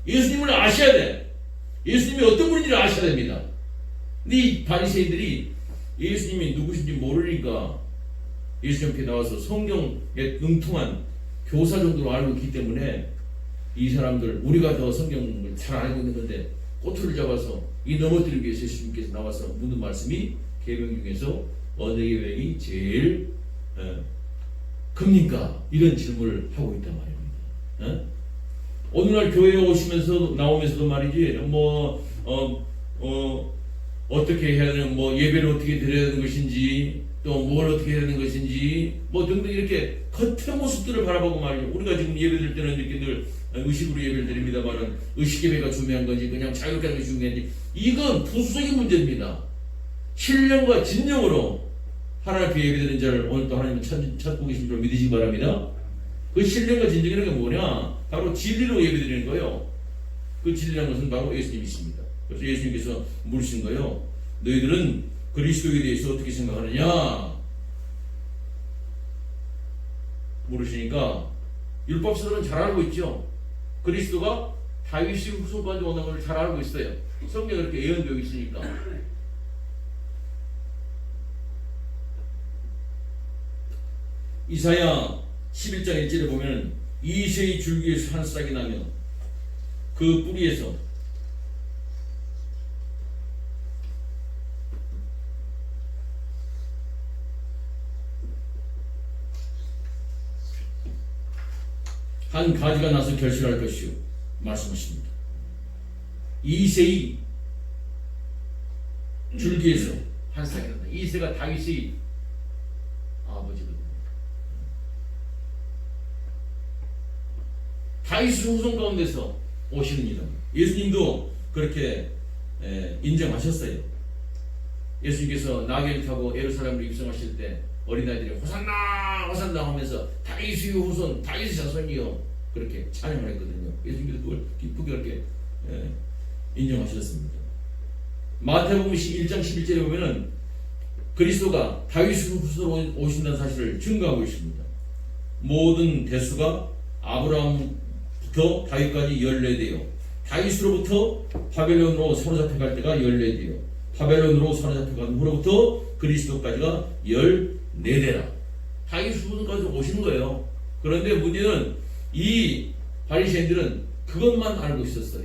예수님을 아셔야 돼. 예수님이 어떤 분인지를 아셔야 됩니다. 근데 이 바리새인들이 예수님이 누구신지 모르니까 예수님 앞에 나와서 성경에 응통한 교사 정도로 알고 있기 때문에 이 사람들 우리가 더 성경을 잘 알고 있는 건데 꼬투를 잡아서 이 넘어뜨리기 위해서 예수님께서 나와서 묻는 말씀이 계명 중에서 어느 계명이 제일 큽니까? 이런 질문을 하고 있단 말입니다. 오늘날 교회에 오시면서 나오면서도 말이지 어떻게 해야 되는, 뭐 예배를 어떻게 드려야 되는 것인지, 또 뭘 어떻게 해야 되는 것인지, 뭐 등등 이렇게 겉의 모습들을 바라보고 말이죠. 우리가 지금 예배 드릴 때는 이렇게 늘 의식으로 예배를 드립니다만은 의식 예배가 중요한 건지 그냥 자유롭게 하는 것이 중요한지, 이건 부수적인 문제입니다. 신령과 진정으로 하나님 앞에 예배드리는 자를 오늘 또 하나님은 찾고 계신 줄 믿으시기 바랍니다. 그 신령과 진정이라는 게 뭐냐? 바로 진리로 예배드리는 거예요. 그 진리라는 것은 바로 예수님이십니다. 그래서 예수님께서 물으신 거예요. 너희들은 그리스도에 대해서 어떻게 생각하느냐? 물으시니까 율법사들은 잘 알고 있죠. 그리스도가 다윗의 후손까지 오는 걸 잘 알고 있어요. 성경에 그렇게 예언되어 있으니까. 이사야 11장 1절에 보면 이새의 줄기에서 한 싹이 나며 그 뿌리에서 한 가지가 나서 결실할 것이요 말씀하십니다. 이새의 줄기에서 한 싹이 난다. 이새가 다윗의 아버지거든요. 다윗의 후손 가운데서 오시는 이름. 예수님도 그렇게 인정하셨어요. 예수님께서 나귀를 타고 예루살렘으로 입성하실 때 어린아이들이 호산나 호산나 하면서 다윗의 후손 다윗의 자손이요 그렇게 찬양을 했거든요. 예수님께서 그걸 기쁘게 그렇게 인정하셨습니다. 마태복음 1장 11절에 보면은 그리스도가 다윗의 후손으로 오신다는 사실을 증거하고 있습니다. 모든 대수가 아브라함부터 다윗까지 14대요. 다윗으로부터 바벨론으로 사로잡혀갈 때가 14대요. 바벨론으로 사로잡혀간 후로부터 그리스도까지가 14대라. 다윗 후손까지 오시는 거예요. 그런데 문제는 이 바리새인들은 그것만 알고 있었어요.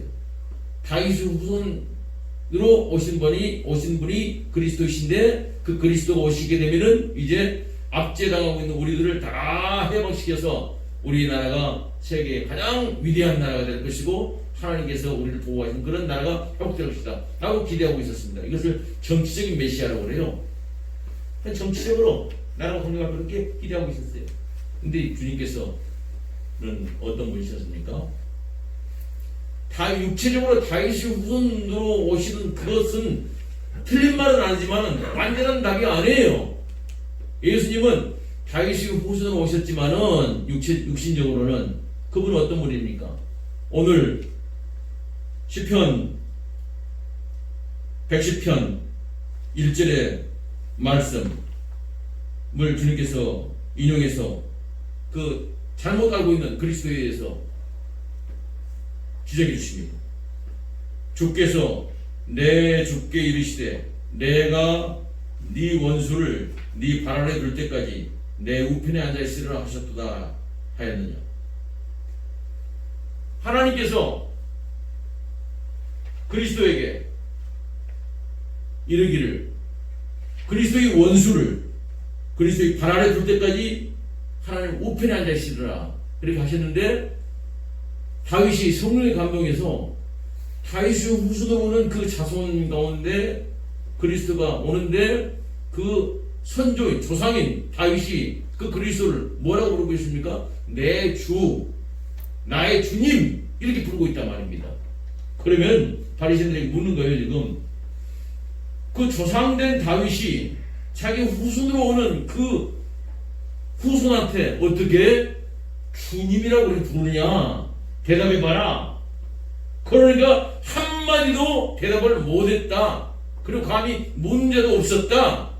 다윗 후손으로 오신 분이 그리스도이신데 그 그리스도가 오시게 되면은 이제 압제당하고 있는 우리들을 다 해방시켜서 우리나라가 세계의 가장 위대한 나라가 될 것이고 하나님께서 우리를 보호하시는 그런 나라가 회복될 것이다 라고 기대하고 있었습니다. 이것을 정치적인 메시아라고 그래요. 정치적으로 나라가 건강할 그렇게 기대하고 있었어요. 근데 주님께서는 어떤 분이셨습니까? 다 육체적으로 다윗의 후손으로 오시는 그것은 틀린 말은 아니지만 완전한 답이 아니에요. 예수님은 다윗의 후손으로 오셨지만은 육신적으로는 그분은 어떤 분입니까? 오늘 시편 110편 1절의 말씀을 주님께서 인용해서 그 잘못 알고 있는 그리스도에 대해서 지적해 주십니다. 주께서 내 주께 이르시되 내가 네 원수를 네 발 아래 둘 때까지 내 우편에 앉아 있으리라 하셨도다 하였느냐. 하나님께서 그리스도에게 이르기를 그리스도의 원수를 그리스도의 발 아래 둘 때까지 하나님 우편에 앉아 있으리라 그렇게 하셨는데 다윗이 성령의 감동에서 다윗의 후손으로 오는 그 자손 가운데 그리스도가 오는데 그 선조인 조상인 다윗이 그 그리스도를 뭐라고 부르고 있습니까? 내 주, 나의 주님 이렇게 부르고 있단 말입니다. 그러면 바리새인들에게 묻는 거예요. 지금 그 조상된 다윗이 자기 후손으로 오는 그 후손한테 어떻게 주님이라고 그렇게 부르느냐 대답해봐라. 그러니까 한마디도 대답을 못했다. 그리고 감히 문제도 없었다.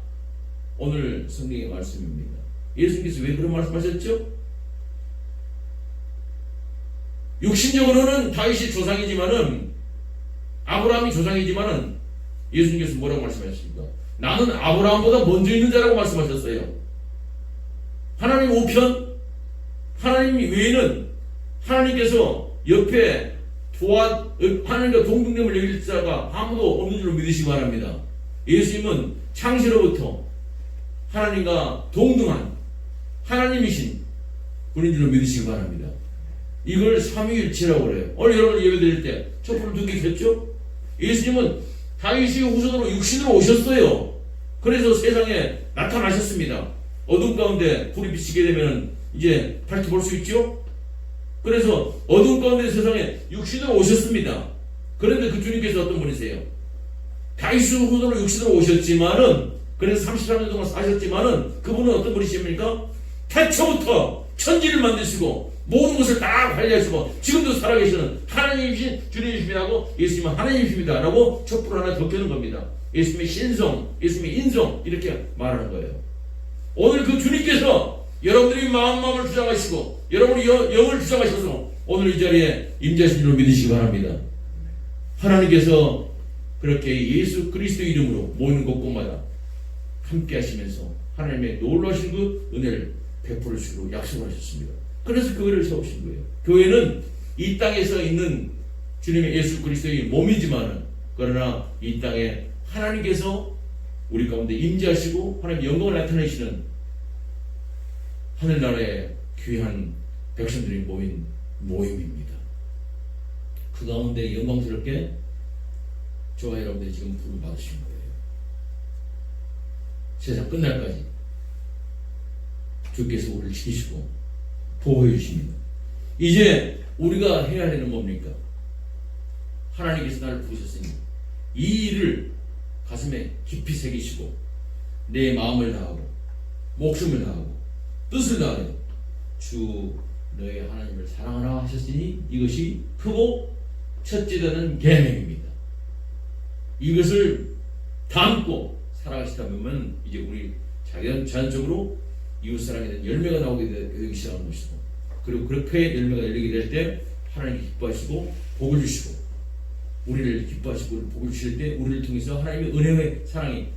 오늘 성경의 말씀입니다. 예수님께서 왜 그런 말씀하셨죠? 육신적으로는 다윗이 조상이지만은 아브라함이 조상이지만은 예수님께서 뭐라고 말씀하셨습니까? 나는 아브라함보다 먼저 있는 자라고 말씀하셨어요. 하나님 우편, 하나님 외에는 하나님께서 옆에 하나님과 동등됨을 여길 자가 아무도 없는 줄로 믿으시기 바랍니다. 예수님은 창세로부터 하나님과 동등한 하나님이신 분인 줄로 믿으시기 바랍니다. 이걸 삼위일체라고 그래요. 오늘 여러분 예배 드릴 때 촛불을 두 개 켰죠? 예수님은 다윗의 후손으로 육신으로 오셨어요. 그래서 세상에 나타나셨습니다. 어둠 가운데 불이 비치게 되면 이제 밝게 볼 수 있죠. 그래서 어둠 가운데 세상에 육신으로 오셨습니다. 그런데 그 주님께서 어떤 분이세요? 다윗의 후손으로 육신으로 오셨지만은, 그래서 33년 동안 사셨지만은 그분은 어떤 분이십니까? 태초부터 천지를 만드시고 모든 것을 다 관리하시고 지금도 살아계시는 하나님이신 주님이십니다고, 예수님은 하나님이십니다 라고 촛불 하나 더 켜는 겁니다. 예수님의 신성, 예수님의 인성, 이렇게 말하는 거예요. 오늘 그 주님께서 여러분들이 마음을 주장하시고 여러분이 영을 주장하셔서 오늘 이 자리에 임재하신 줄 믿으시기 바랍니다. 하나님께서 그렇게 예수 그리스도 이름으로 모이는 곳곳마다 함께 하시면서 하나님의 놀라신 그 은혜를 베풀으시고 약속을 하셨습니다. 그래서 교회를 세우신 거예요. 교회는 이 땅에서 있는 주님의 예수 그리스도의 몸이지만은, 그러나 이 땅에 하나님께서 우리 가운데 임재하시고 하나님의 영광을 나타내시는 하늘나라의 귀한 백성들이 모인 모임입니다. 그 가운데 영광스럽게 저와 여러분들이 지금 부름 받으신 거예요. 세상 끝날까지 주께서 우리를 지키시고 보호해 주십니다. 이제 우리가 해야 할 일은 뭡니까? 하나님께서 나를 부르셨으니 이 일을 가슴에 깊이 새기시고 내 마음을 다하고 목숨을 다하고 뜻을 다하여 주 너의 하나님을 사랑하라 하셨으니 이것이 크고 첫째 되는 계명입니다. 이것을 담고 살아가시다 보면 이제 우리 자연적으로 이웃사랑에 대한 열매가 나오게 되기 시작하는 것이고, 그리고 그렇게 열매가 열리게 될 때 하나님이 기뻐하시고 복을 주시고, 우리를 기뻐하시고 복을 주실 때 우리를 통해서 하나님의 은혜의 사랑이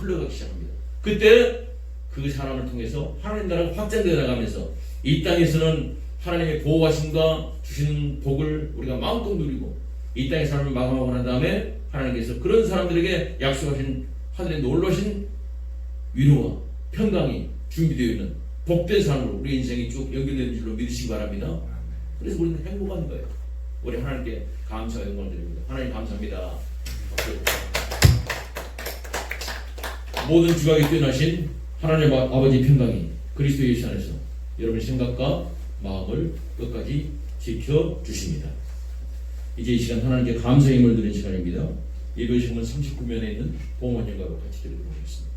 흘러가기 시작합니다. 그때 그 사람을 통해서 하나님 나라가 확장되어 나가면서 이 땅에서는 하나님의 보호하심과 주시는 복을 우리가 마음껏 누리고, 이 땅의 삶을 마감하고 난 다음에 하나님께서 그런 사람들에게 약속하신 하늘의 놀라신 위로와 평강이 준비되어 있는 복된 삶으로 우리 인생이 쭉 연결되는 줄로 믿으시기 바랍니다. 그래서 우리는 행복한 거예요. 우리 하나님께 감사와 영광을 드립니다. 하나님 감사합니다. 모든 주각이 뛰어나신 하나님 아버지 평강이 그리스도 예수 안에서 여러분의 생각과 마음을 끝까지 지켜주십니다. 이제 이 시간 하나님께 감사의 힘을 드리는 시간입니다. 예배시험은 39면에 있는 봉헌영가로 같이 드리도록 하겠습니다.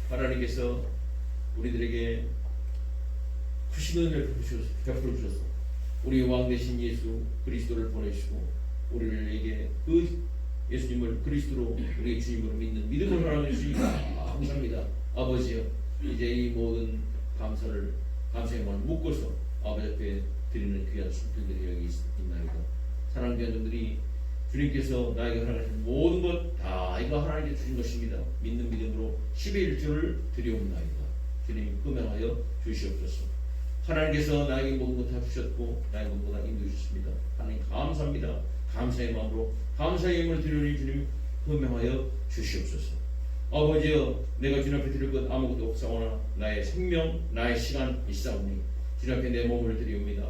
하나님께서 우리들에게 크신 은혜를 베풀어 주셔서 우리 왕 되신 예수 그리스도를 보내시고 우리에게 그 예수님을 그리스도로 우리의 주님으로 믿는 믿음을 허락해 주시니까 감사합니다. 아버지여, 이제 이 모든 감사의 마음을 묶어서 아버지 앞에 드리는 귀한 순편들이 여기 있나이다. 사랑하는 자들이 주님께서 나에게 허락하신 모든 것 다 이거 하나님께 주신 것입니다. 믿는 믿음으로 10의 1조를 드리옵나이다. 주님 흠양하여 주시옵소서. 하나님께서 나에게 모든 것 다 주셨고 나에게 모든 것 다 인도해 주셨습니다. 하나님 감사합니다. 감사의 마음으로 감사의 힘을 드리오니 주님 흠양하여 주시옵소서. 아버지여, 내가 주님 앞에 드릴 것 아무것도 없사오나 나의 생명 나의 시간 있사오니 주님 앞에 내 몸을 드리옵니다.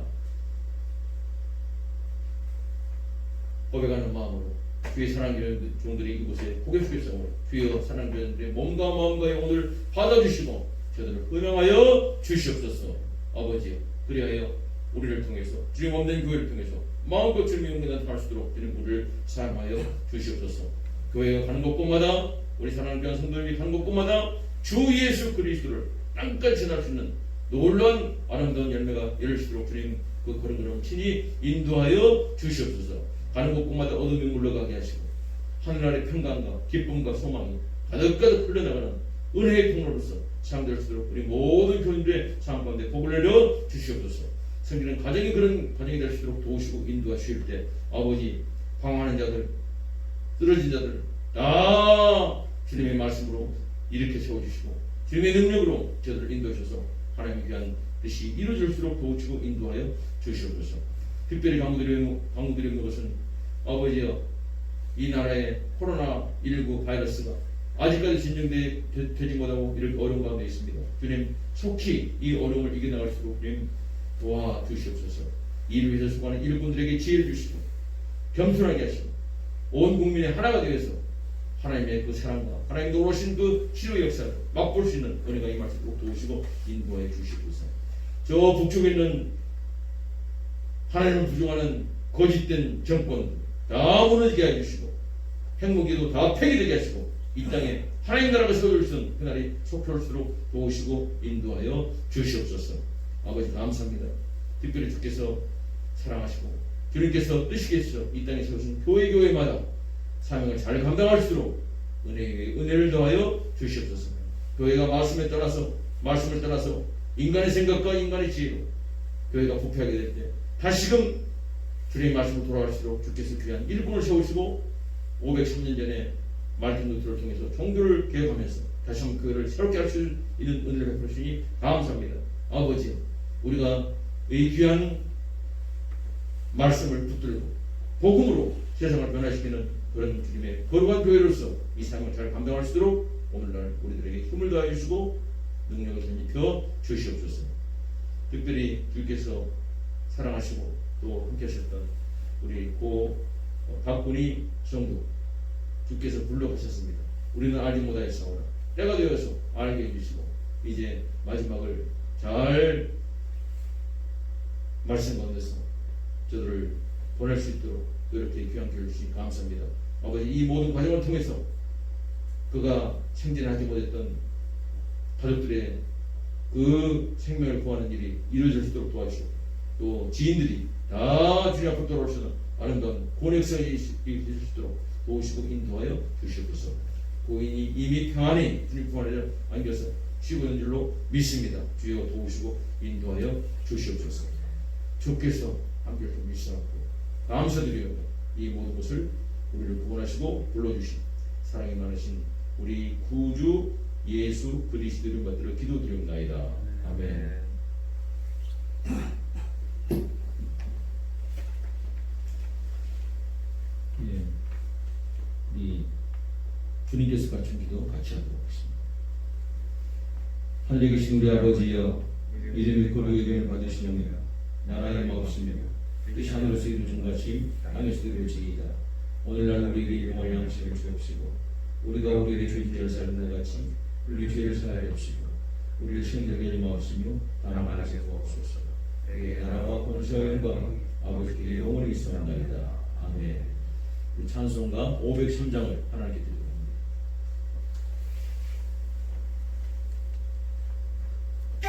고백하는 마음으로 주의 사랑하는 종들이 이곳에 고개 숙였사오니 주여 사랑하는 종들의 몸과 마음과 영혼을 받아주시고 저들을 흠양하여 주시옵소서. 아버지여, 그리하여 우리를 통해서 주의 몸된 교회를 통해서 마음껏 주님의 영광을 나타날 수 있도록 주님 우리를 사랑하여 주시옵소서. 교회에 가는 곳곳마다 우리 사랑하는 교회 성도들이 가는 곳곳마다 주 예수 그리스도를 땅까지 지날 수 있는 놀라운 아름다운 열매가 열릴 수 있도록 주님 그 그런 것을 친히 인도하여 주시옵소서. 가는 곳곳마다 어둠이 물러가게 하시고 하늘 아래 평강과 기쁨과 소망이 가득가득 흘러나가는 은혜의 통로로서 사용될 수 있도록 우리 모든 교인들의 삶 가운데 복을 내려 주시옵소서. 성기는 가정이 그런 가정이 될 수 있도록 도우시고 인도하실 때 아버지 방황하는 자들 쓰러진 자들 다 주님의 말씀으로 일으켜 세워주시고 주님의 능력으로 저들을 인도하셔서 하나님의 귀한 뜻이 이루어질수록 도우시고 인도하여 주시옵소서. 특별히 강구드리는 것은 아버지여 이 나라의 코로나19 바이러스가 아직까지 진정되지 못하고 이렇게 어려운 가운데 있습니다. 주님 속히 이 어려움을 이겨나갈 수 있도록 주님 도와주시옵소서. 이를 위해서 수고하는 일꾼들에게 지혜를 주시고 겸손하게 하시고 온 국민의 하나가 되어서 하나님의 그 사랑과 하나님 노로신 그 치료 역사를 맛볼 수 있는 은혜가 임할 수 있도록 도우시고 인도해 주시옵소서. 저 북쪽에 있는 하나님을 부정하는 거짓된 정권 다 무너지게 해주시고 핵무기도 다 폐기되게 하시고 이 땅에 하나님 나라가 세워질 수 있는 그날이 속히 올수록 도우시고 인도하여 주시옵소서. 아버지 감사합니다. 특별히 주께서 사랑하시고 주님께서 뜻이겠어 이 땅에 세우신 교회마다 사명을 잘 감당할 수 있도록 은혜를 더하여 주시옵소서. 교회가 말씀을 떠나서 인간의 생각과 인간의 지혜로 교회가 부패하게 될 때 다시금 주님의 말씀으로 돌아갈수록 주께서 귀한 일꾼을 세우시고 503년 전에 말씀 노트를 통해서 종교를 개혁하면서 다시 한번 교회를 새롭게 할 수 있는 은혜를 베풀어 주시니 감사합니다. 아버지 우리가 이 귀한 말씀을 붙들고 복음으로 세상을 변화시키는 그런 주님의 거룩한 교회로서 이 삶을 잘 감당할 수 있도록 오늘날 우리들에게 힘을 더해 주시고 능력을 전입혀 주시옵소서. 특별히 주께서 사랑하시고 또 함께 하셨던 우리 고 박군희 성도 주께서 불러가셨습니다. 우리는 알지 못하였사오나 때가 되어서 알게 해주시고 이제 마지막을 잘 말씀 가운데서 저들을 보낼 수 있도록 그렇게 귀한 기회를 주시니 감사합니다. 아버지 이 모든 과정을 통해서 그가 생전하지 못했던 가족들의 그 생명을 구하는 일이 이루어질 수 있도록 도와주시고 또 지인들이 다 주님 앞으로 돌아오시는 아름다운 권역성이 있을 수 있도록 도우시고 인도하여 주시옵소서. 고인이 이미 평안히 주님 품 안에 안겨서 쉬고 있는 줄로 믿습니다. 주여 도우시고 인도하여 주시옵소서. 주께서 함께 좀 미시하고 감사드리며 이 모든 것을 우리를 구원하시고 불러주신 사랑이 많으신 우리 구주 예수 그리스도 이름 받들어 기도드리옵나이다. 아멘. 예, 우리 주님께서 갖춘 기도 같이 하도록 하겠습니다. 하늘에 계신 우리 아버지여 이름이 거룩히 여김을 받으시며 나라의 마옵시며 뜻이 하늘에서 이루어진 같이 땅에서도 이루어지이다. 오늘날 우리에게 일용할 양식을 주옵시고 우리가 우리에게 죄인 죄를 사하는 것 같이 우리 죄를 사하여 주옵시고 우리를 시험되게 하지 마옵시며 다만 하게 하옵소서. 내게 나라와 권세와 영광 아버지께 영원히 있사옵나이다. 아멘. 우리 찬송가 503장을 하나님께 드립니다. 주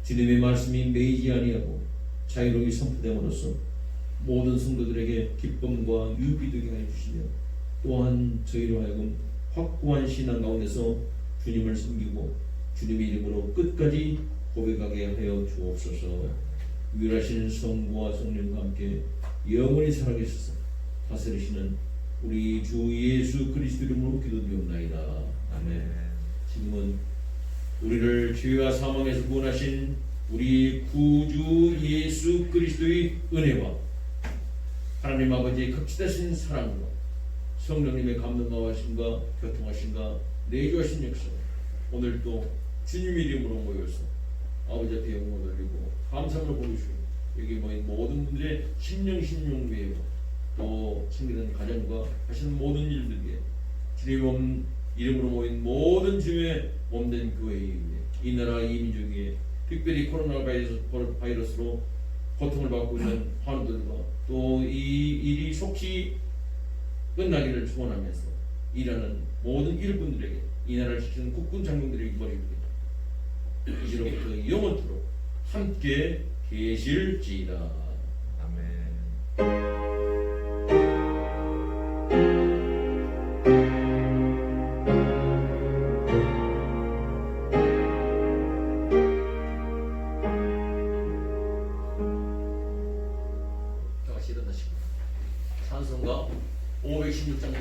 주님의 말씀이 매이지 아니하고 자유로이 선포됨으로써 모든 성도들에게 기쁨과 유익이 되게 하여 주시며 또한 저희로 하여금 확고한 신앙 가운데서 주님을 섬기고 주님의 이름으로 끝까지 고백하게 하여 주옵소서. 유일하신 성부와 성령과 함께 영원히 살아계셔서 다스리시는 우리 주 예수 그리스도 이름으로 기도드리옵나이다. 아멘. 지금은 우리를 죄와 사망에서 구원하신 우리 구주 예수 그리스도의 은혜와 하나님 아버지의 극진하신 사랑과 성령님의 감동과 하심과 교통하심과 내주하신 역사, 오늘 또 주님의 이름으로 모여서 아버지 앞에 영광을 돌리고 감사함을 보여주시고 여기 모인 모든 분들의 심령외와 또 챙기는 가정과 하시는 모든 일들에 주님 이름으로 모인 모든 주의 몸된 교회에 이 나라 이 민족에 특별히 코로나 바이러스로 고통을 받고 있는 환우들과 또 이 일이 속히 끝나기를 소원하면서 일하는 모든 일꾼들에게 이 나라를 지키는 국군 장병들에게 머리입니다. 이제로부터 영원토록 함께 계실지이다. 아멘. 다 같이 일어나시고 찬송가 516장